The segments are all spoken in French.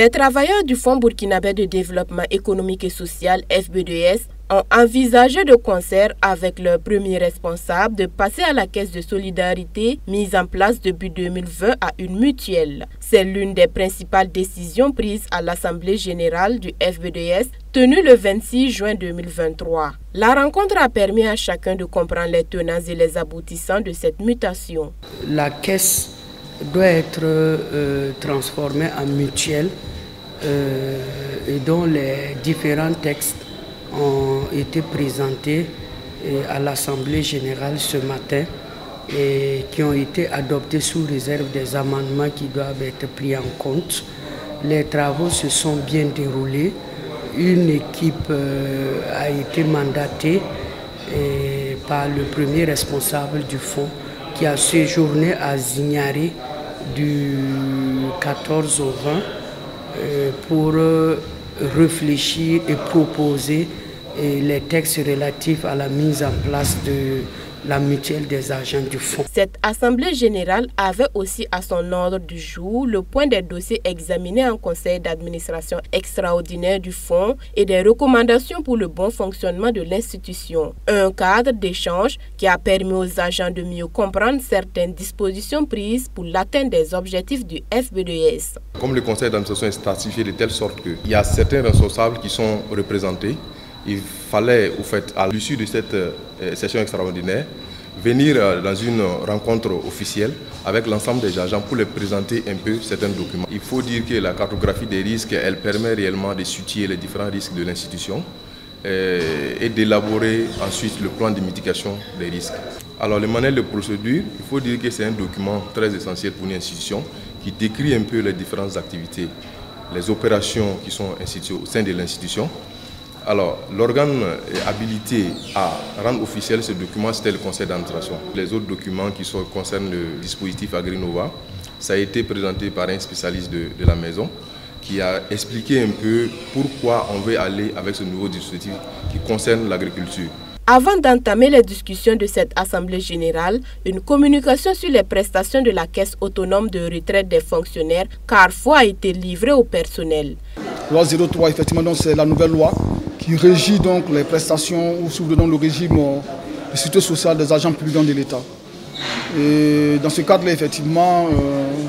Les travailleurs du Fonds burkinabé de développement économique et social FBDS ont envisagé de concert avec leur premier responsable de passer à la caisse de solidarité mise en place depuis 2020 à une mutuelle. C'est l'une des principales décisions prises à l'Assemblée générale du FBDS tenue le 26 juin 2023. La rencontre a permis à chacun de comprendre les tenants et les aboutissants de cette mutation. La caisse doit être transformée en mutuelle et dont les différents textes ont été présentés à l'Assemblée générale ce matin et qui ont été adoptés sous réserve des amendements qui doivent être pris en compte. Les travaux se sont bien déroulés. Une équipe a été mandatée par le premier responsable du fonds qui a séjourné à Zignari du 14 au 20 pour réfléchir et proposer les textes relatifs à la mise en place de la mutuelle des agents du fonds. Cette assemblée générale avait aussi à son ordre du jour le point des dossiers examinés en conseil d'administration extraordinaire du fonds et des recommandations pour le bon fonctionnement de l'institution. Un cadre d'échange qui a permis aux agents de mieux comprendre certaines dispositions prises pour l'atteinte des objectifs du FBDS. Comme le conseil d'administration est stratifié de telle sorte qu'il y a certains responsables qui sont représentés, il fallait, au fait, à l'issue de cette session extraordinaire, venir dans une rencontre officielle avec l'ensemble des agents pour les présenter un peu certains documents. Il faut dire que la cartographie des risques, elle permet réellement de situer les différents risques de l'institution et d'élaborer ensuite le plan de mitigation des risques. Alors, le manuel de procédure, il faut dire que c'est un document très essentiel pour une institution qui décrit un peu les différentes activités, les opérations qui sont instituées au sein de l'institution. Alors, l'organe habilité à rendre officiel ce document, c'était le conseil d'administration. Les autres documents qui concernent le dispositif AgriNova, ça a été présenté par un spécialiste de la maison qui a expliqué un peu pourquoi on veut aller avec ce nouveau dispositif qui concerne l'agriculture. Avant d'entamer les discussions de cette assemblée générale, une communication sur les prestations de la caisse autonome de retraite des fonctionnaires Carrefour a été livrée au personnel. Loi 03, effectivement, c'est la nouvelle loi qui régit donc les prestations ou sous le régime de sécurité sociale des agents publics de l'État. Et dans ce cadre-là, effectivement,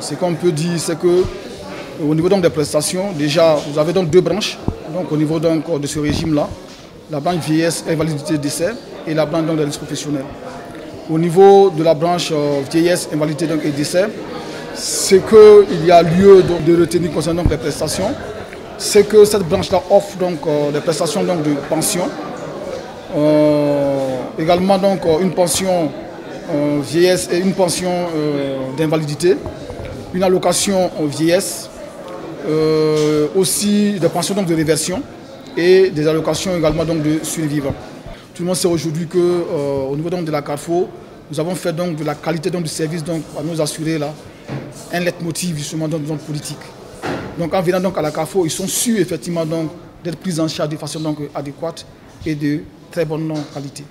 ce qu'on peut dire, c'est que au niveau donc des prestations, déjà, vous avez donc deux branches. Donc au niveau donc de ce régime-là, la branche vieillesse, invalidité, décès et la branche donc des risques professionnels. Au niveau de la branche vieillesse, invalidité donc, et décès, c'est qu'il y a lieu donc, de retenir concernant les prestations. C'est que cette branche-là offre donc des prestations donc, de pension, également donc une pension vieillesse et une pension d'invalidité, une allocation vieillesse, aussi des pensions donc, de réversion et des allocations également donc, de survivants. Tout le monde sait aujourd'hui qu'au niveau donc, de la Carrefour, nous avons fait donc, de la qualité donc, du service donc, à nos assurés là, un leitmotiv justement donc, politique. Donc en venant donc à la Carrefour, ils sont sûrs effectivement d'être pris en charge de façon donc adéquate et de très bonne qualité.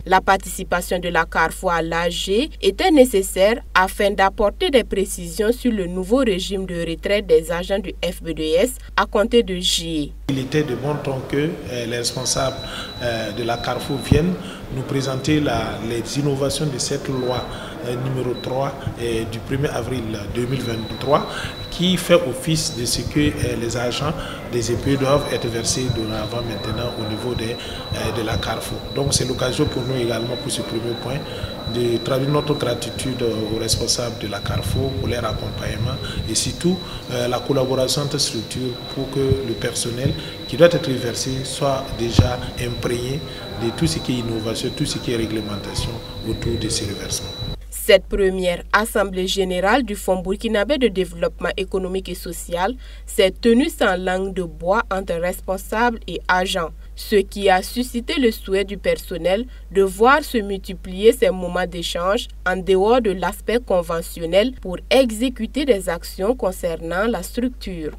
La participation de la Carrefour à l'AG était nécessaire afin d'apporter des précisions sur le nouveau régime de retraite des agents du FBDS à compter de juillet. Il était de bon ton que les responsables de la Carrefour viennent nous présenter les innovations de cette loi numéro 3 du 1er avril 2023 qui fait office de ce que les agents des EPE doivent être versés dorénavant maintenant au niveau de la Carrefour. Donc c'est l'occasion pour nous également pour ce premier point de traduire notre gratitude aux responsables de la Carrefour pour leur accompagnement et surtout la collaboration entre structures pour que le personnel qui doit être versé soit déjà imprégné de tout ce qui est innovation, tout ce qui est réglementation autour de ces reversements. Cette première assemblée générale du Fonds burkinabé de développement économique et social s'est tenue sans langue de bois entre responsables et agents, ce qui a suscité le souhait du personnel de voir se multiplier ces moments d'échange en dehors de l'aspect conventionnel pour exécuter des actions concernant la structure.